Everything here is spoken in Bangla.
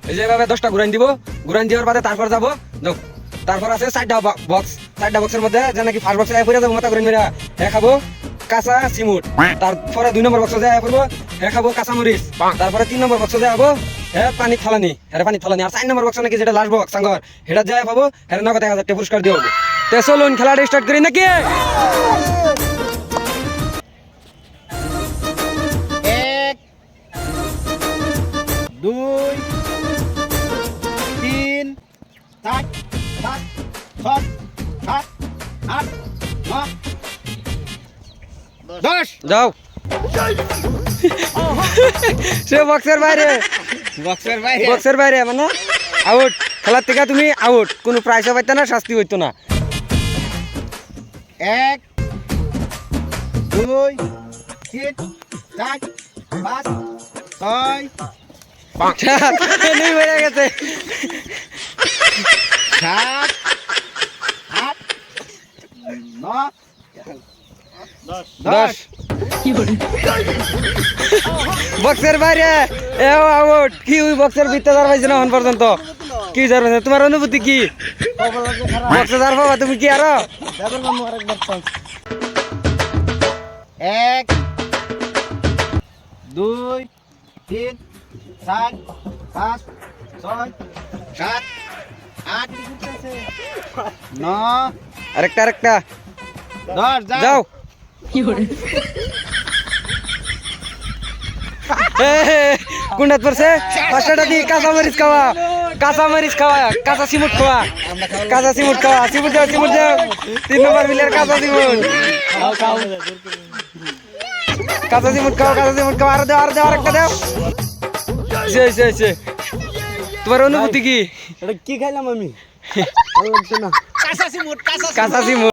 এই যে এভাবে 10টা ঘুরান দিব, ঘুরান দেওয়ার বাদে তারপর যাবো যাও। তারপর আছে 4টা বক্স, 4টা বক্সের মধ্যে যে নাকি ফার্স্ট বক্সে পড়ে যাবো মাথা ঘুরান মেরা হ্যাঁ খাবো কাঁচা সিমুট। তারপরে 2 নম্বর বক্সে যায় পড়বো হ্যাঁ খাবো কাঁচা মরিচ। তারপরে 3 নম্বর বক্সে যাবো হ্যাঁ পানি ফালানি, হ্যাঁ পানি ফালানি। আর 4 নম্বর বক্সে নাকি যেটা লাস্ট বক্স সাঙ্গর সেটা যায় পাবো হ্যাঁ নগদ 1000 টাকা পুরস্কার দিয়ে হবো। তো চলুন খেলাটা স্টার্ট করি নাকি? এক, দুই, তিন, চার, পাঁচ, ছয়, সাত, আট, নয়, 10। যাও। সে বক্সের বাইরে, বক্সের বাইরে। বক্সের বাইরে মানে আউট। খেলার থেকে তুমি আউট, কোনো প্রাইজও পাইতে না, শাস্তি হইতো না। এক, দুই, তিন, চার, পাঁচ, ছয়, নেই বেড়ে গেছে। সাত, আট, নয়, 10 বক্সের বাইরে এও আউট। কি ওই বক্সের ভিতরে যার পাইছে না এখন পর্যন্ত? কি যার পাইছে? তোমার অনুভূতি কি? বক্সে যার পাবা তুমি কি আরো? এক, দুই, তিন, চার, পাঁচ, ছয়, সাত, আট, নয়, আরেকটা আরেকটা 10। যাও। কোনটা পড়ছে? পাঁচটা দি কাঁচা মরিচ খাওয়া, কাঁচা মরিচ খাওয়া, কাঁচা সিমুট খাওয়া, কাঁচা সিমুট খাওয়া। সিমুট যাও, সিমুট যাও। 3 নম্বর মিলের কাঁচা সিমুট, কাঁচা সিমুট খাও, কাঁচা সিমুট খাও। আরো দাও, আরো দাও, আরেকটা দাও। সে তোমার অনুভূতি কি? এটা কি খাইলাম আমি? ভালো লাগছে না। কাঁচা সিমুট, কাঁচা সিমুট।